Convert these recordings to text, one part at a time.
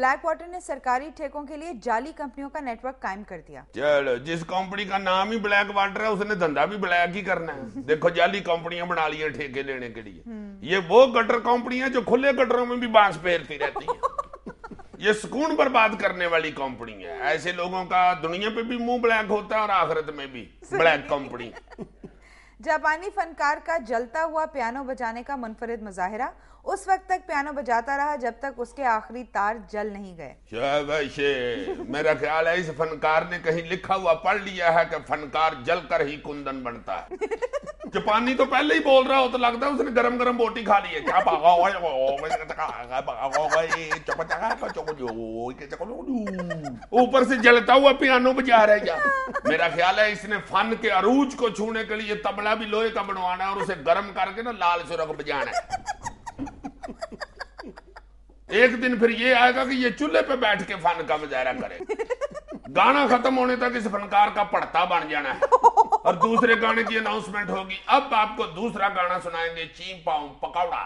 Black water ने सरकारी ठेकों के लिए जाली कंपनियों का नेटवर्क कायम कर दिया। चलो, जिस कंपनी का नाम ही ब्लैक वाटर है उसने धंधा भी ब्लैक ही करना है। देखो, जाली कंपनियां बना ली हैं ठेके लेने के लिए। ये वो गटर कंपनियां जो खुले गटरों में भी बांस फेरती रहती है। ये सुकून बर्बाद करने वाली कंपनी है। ऐसे लोगों का दुनिया पे भी मुंह ब्लैक होता है और आखिरत में भी ब्लैक कंपनी। जापानी फनकार का जलता हुआ पियानो बजाने का मुनफरिद मुजाहिरा। उस वक्त तक पियानो बजाता रहा जब तक उसके आखिरी तार जल नहीं गए। शाबाश। मेरा ख्याल है इस फनकार ने कहीं लिखा हुआ पढ़ लिया है कि फनकार जलकर ही कुंदन बनता है। जापानी तो पहले ही बोल रहा हो तो लगता है उसने गरम गरम बोटी खा ली है। क्या ऊपर से जलता हुआ पियानो बजा रहा है। मेरा ख्याल है इसने फन के अरूज को छूने के लिए तबला भी लोहे का बनवाना है और उसे गर्म करके ना लाल सुरख बजाना है। एक दिन फिर ये आएगा कि ये चूल्हे पे बैठ के फन का मुजाहरा करे। गाना खत्म होने तक इस फनकार का पड़ता बन जाना है और दूसरे गाने की अनाउंसमेंट होगी। अब आपको दूसरा गाना सुनाएंगे, चीम पाऊं पकौड़ा।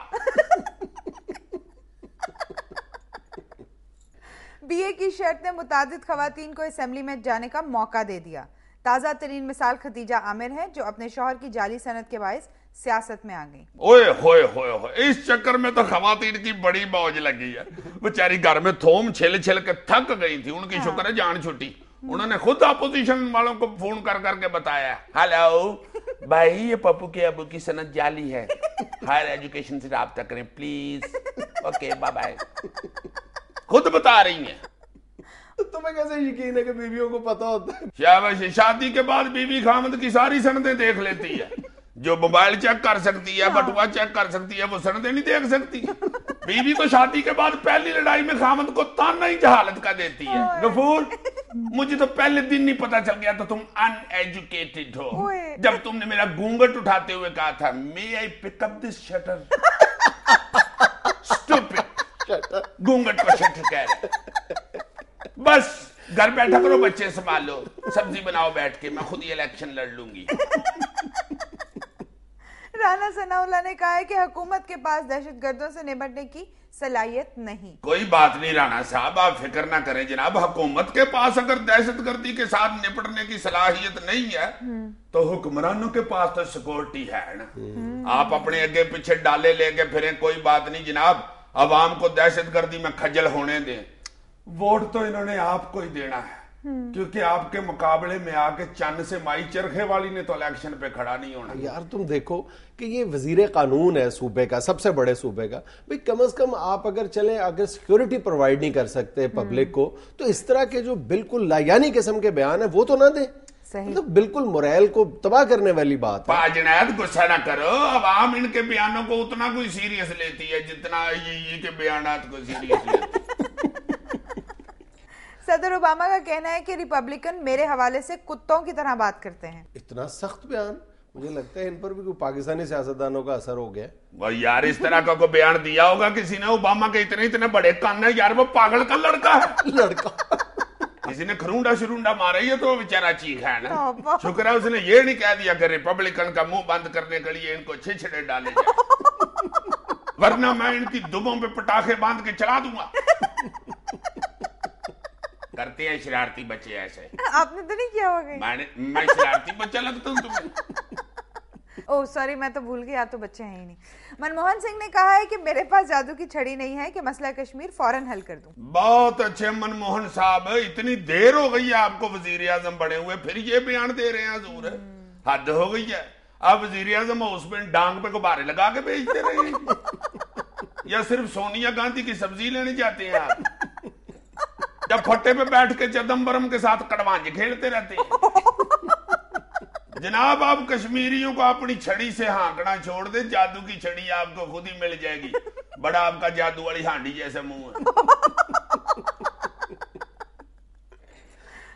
बीए की शर्त ने मुतादिद खवातीन को असेंबली में जाने का मौका दे दिया। ताजा तरीन मिसाल खदीजा आमिर है जो अपने शौहर की जाली सनत के बायस सियासत में आ गई। ओए होए होए होए, इस चक्कर में तो खवातीन की बड़ी मौज लगी है। बेचारी घर में थोम छिल छिल के थक गई थी। उनकी शुक्र है जान छुट्टी। उन्होंने खुद अपोजिशन वालों को फोन कर करके बताया, हेलो भाई, ये पप्पू के अबू की सनत जाली है, हायर एजुकेशन से राब्ता करें प्लीज, ओके बाय बाय। खुद बता रही हैं। तुम्हें कैसे यकीन है कि बीवियों को पता होता है? शाबाश। शादी के बाद बीवी खामद की सारी सनदें देख लेती है। जो मोबाइल चेक कर सकती है, बटुआ चेक कर सकती है, वो सनदें नहीं देख सकती। बीवी तो शादी के बाद पहली लड़ाई में खामद को ताना ही जहालत का देती है। गफूर, मुझे तो पहले दिन नहीं पता चल गया तो तुम अनएजुकेटेड हो जब तुमने मेरा घूंघट उठाते हुए कहा था, may I pick up this shutter. Stupid. घूंघट को शटर कह रहे। बस घर बैठा करो, बच्चे संभालो, सब्जी बनाओ बैठ के, मैं खुद ही इलेक्शन लड़ लूंगी। राना सनाउल्लाह ने कहा है कि हुकूमत के पास दहशतगर्दों से निपटने की सलाहियत नहीं। कोई बात नहीं राना साहब, आप फिक्र ना करें जनाब। हुकूमत के पास अगर दहशतगर्दी के साथ निपटने की सलाहियत नहीं है तो हुक्मरानों के पास तो सिक्योरिटी है ना। आप अपने आगे पीछे डाले लेके फिरें, कोई बात नहीं जनाब। अवाम को दहशतगर्दी में खज्जल होने दें। वोट तो इन्होंने आपको ही देना है क्योंकि आपके मुकाबले में आके चन्न से माई चरखे वाली ने तो इलेक्शन पे खड़ा नहीं होना। यार तुम देखो कि ये वजीर कानून है सूबे का, सबसे बड़े सूबे का, भाई कम से कम आप अगर चले, अगर सिक्योरिटी प्रोवाइड नहीं कर सकते पब्लिक को, तो इस तरह के जो बिल्कुल लायानी किस्म के बयान है वो तो ना दे। मतलब बिल्कुल मोरल को तबाह करने वाली बात है। जुनैद, गुस्सा ना करो। अवाम इनके बयानों को उतना कोई सीरियस लेती है जितना ये के बयानात को सीरियस लेती है। सदर ओबामा का कहना है कि रिपब्लिकन मेरे हवाले से कुत्तों की तरह बात करते हैं। इतना सख्त बयान, मुझे लगता है इन पर भी कोई पाकिस्तानी सियासतदानों का असर हो गया। वो यार इस तरह का कोई बयान दिया होगा किसी ने। ओबामा के इतने इतने बड़े कान है यार, वो पागल का लड़का है। लड़का किसी ने खरूंडा शुरूंडा मारा ही है तो बेचारा चीखा है ना। शुक्र है उसने ये नहीं कह दिया कि रिपब्लिकन का मुंह बंद करने के लिए इनको छिछड़े डाले जाए, वरना मैं इनकी दुबों पे पटाखे बांध के चला दूंगा। करते हैं शरारती बच्चे ऐसे। आपने तो नहीं किया होगा? मैं शरारती बच्चा लगता हूँ तुम्हें? ओह सॉरी, मैं तो भूल गई, आप तो बच्चे हैं ही नहीं। मनमोहन सिंह ने कहा है कि मेरे पास जादू की छड़ी नहीं है कि मसला कश्मीर फौरन हल कर दूं। बहुत अच्छे मनमोहन साहब, इतनी देर हो गई है आपको वजीर आजम बने हुए, फिर ये बयान दे रहे हैं। हजूर, हद हो गई है। आप वजीर आजम हाउस में डांग पे गुब्बारे लगा के भेजते रहे या सिर्फ सोनिया गांधी की सब्जी लेने जाते हैं आप? जब फट्टे पे बैठ के चिदम्बरम के साथ कड़वांज खेलते रहते हैं। जनाब, आप कश्मीरियों को अपनी छड़ी से हाँकना छोड़ दे, जादू की छड़ी आपको खुद ही मिल जाएगी। बड़ा आपका जादू वाली हांडी जैसा मुंह है।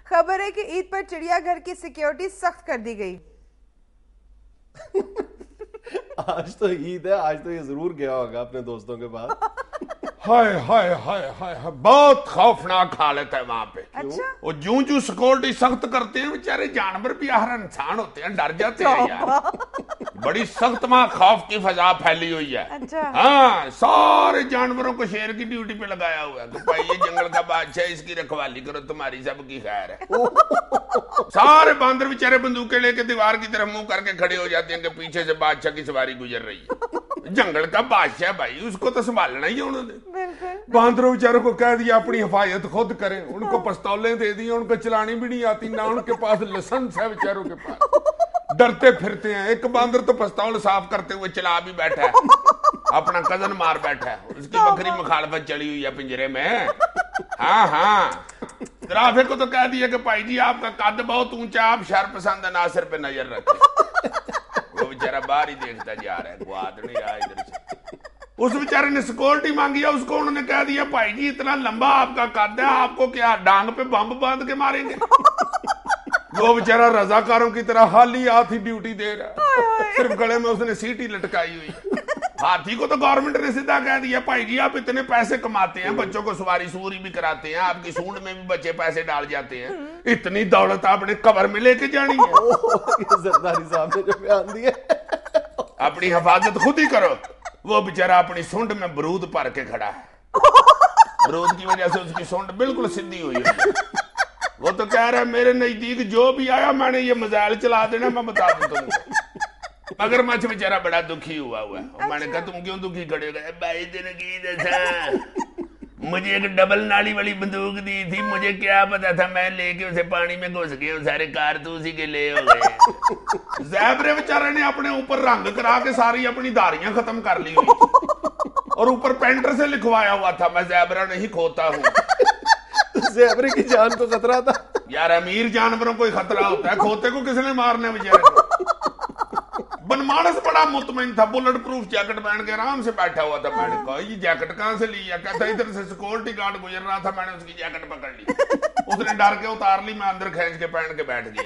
खबर है कि ईद पर चिड़ियाघर की सिक्योरिटी सख्त कर दी गई। आज तो ईद है, आज तो ये जरूर गया होगा अपने दोस्तों के पास। हाय हाय हाय हाय, बहुत खौफनाक हालत है वहां पे। अच्छा? वो जूं जूं सिक्योरिटी सख्त करते हैं बेचारे जानवर भी हर इंसान होते हैं, डर जाते हैं यार। बड़ी सख्त वहां खौफ की फजा फैली हुई है। अच्छा। हाँ, सारे जानवरों को शेर की ड्यूटी पे लगाया हुआ है कि भाई ये जंगल का बादशाह, इसकी रखवाली करो, तुम्हारी सबकी खैर है। सारे बांदर बेचारे बंदूकें लेके दीवार की तरफ मुंह करके खड़े हो जाते हैं कि पीछे से बादशाह की सवारी गुजर रही है। जंगल का बादशाह भाई, उसको तो संभालना ही है उन्होंने। बांदरों बेचारों को कह दिया अपनी हिफाजत खुद करें, उनको पिस्तौलें दे दी, उनको चलानी भी नहीं आती, ना उनके पास लाइसेंस है बेचारों के पास, डरते फिरते हैं। एक बांदर तो पिस्तौल साफ करते हुए चला भी बैठा है, अपना कजन मार बैठा है, उसकी बकरी मुखालफत चली हुई है पिंजरे में। हाँ हाँ, राफे को तो कह दिया कि भाई जी आपका कद बहुत ऊंचा, आप शर पसंद नासिर पे नजर रखें। वो बेचारा बाहर ही देखता जा रहा है, गुआद नहीं रहा इधर से। उस बेचारे ने सिक्योरिटी मांगी है, उसको उन्होंने कह दिया भाई जी इतना लंबा आपका कद है, आपको क्या डांग पे बम बांध के मारेंगे? वो बेचारा रजाकारों की तरह हाली हाथ ही ड्यूटी दे रहा है, सिर्फ गले में उसने सीटी लटकाई हुई। हाथी को तो गवर्नमेंट ने सीधा कह दिया भाई जी आप इतने पैसे कमाते हैं, बच्चों को सवारी सूरी भी कराते हैं, आपकी सूंड में भी बच्चे पैसे डाल जाते हैं, इतनी दौलत आपने कब्र में लेके जानी है? जरदारी साहब ने जो बयान दिया, अपनी हिफाजत खुद ही करो। वो बेचारा अपनी सूंड में बरूद भर के खड़ा है, बरूद की वजह से उसकी सूंड बिल्कुल सीधी हुई है। वो तो कह रहा है मेरे नजदीक जो भी आया मैंने ये मिसाइल चला देना, मैं बता दूं तुमको। मगरमच्छ बेचारा बड़ा दुखी हुआ है। अच्छा। मैंने कहा तुम क्यों दुखी खड़े हो गए? भाई तेरे की दशा, मुझे एक डबल नाली वाली बंदूक दी थी, मुझे क्या पता था, मैं लेके उसे पानी में घुस गया, सारे कारतूस ही के ले हो गए। ज़ेबरे बेचारे ने अपने ऊपर रंग करा के सारी अपनी धारियां खत्म कर ली हुई और ऊपर पेंटर से लिखवाया हुआ था मैं ज़ेबरा नहीं खोता हूँ। ज़ेबरे की जान को खतरा था यार, अमीर जानवरों को खतरा होता है, खोते को किसने मारना बेचारे को। बनमानस बड़ा मुतमईन था, बुलेट प्रूफ जैकेट पहन के आराम से बैठा हुआ था। मैंने कहा ये जैकेट कहां से ली है? कहता इधर से सिक्योरिटी गार्ड गुजर रहा था, मैंने उसकी जैकेट पकड़ ली, उसने डर के उतार ली, मैं अंदर खींच के पहन के बैठ गया।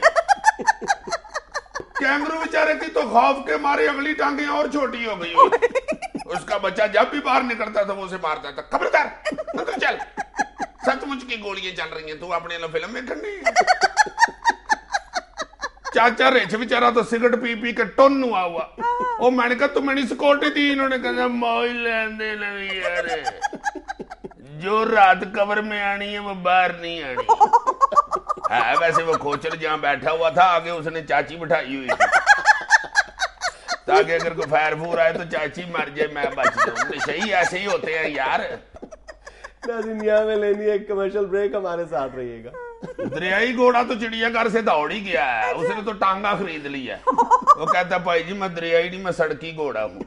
कैंगरू बेचारे की तो खौफ के मारे अगली टांगें और छोटी हो गई। उसका बच्चा जब भी बाहर निकलता था वो उसे मारता था, खबरदार अंदर चल, सचमुच की गोलियां चल रही हैं, तू अपने फिल्म में खड़ी है। चाचा रिच बेचारा तो सिगरेट पी पी के टोन हुआ। ओ मैंने कहा तुम्हें नहीं सिक्योरिटी दी? इन्होंने कहा मौज लेने लगी यार, जो रात कब्र में आनी है वो बाहर नहीं आनी है। वैसे वो खोचर जहां बैठा हुआ था आगे उसने चाची बिठाई हुई थी ताकि अगर कोई फायर फूर आए तो चाची मर जाए मैं बच जाऊं। सही ऐसे ही होते हैं यार। दुनिया में लेनी है कमर्शियल ब्रेक, हमारे साथ रहिएगा। दरियाई घोड़ा तो चिड़ियाघर से दौड़ ही गया है, उसने तो टांगा खरीद ली है। वो कहता भाई जी मैं दरियाई नहीं, मैं सड़की घोड़ा हूँ।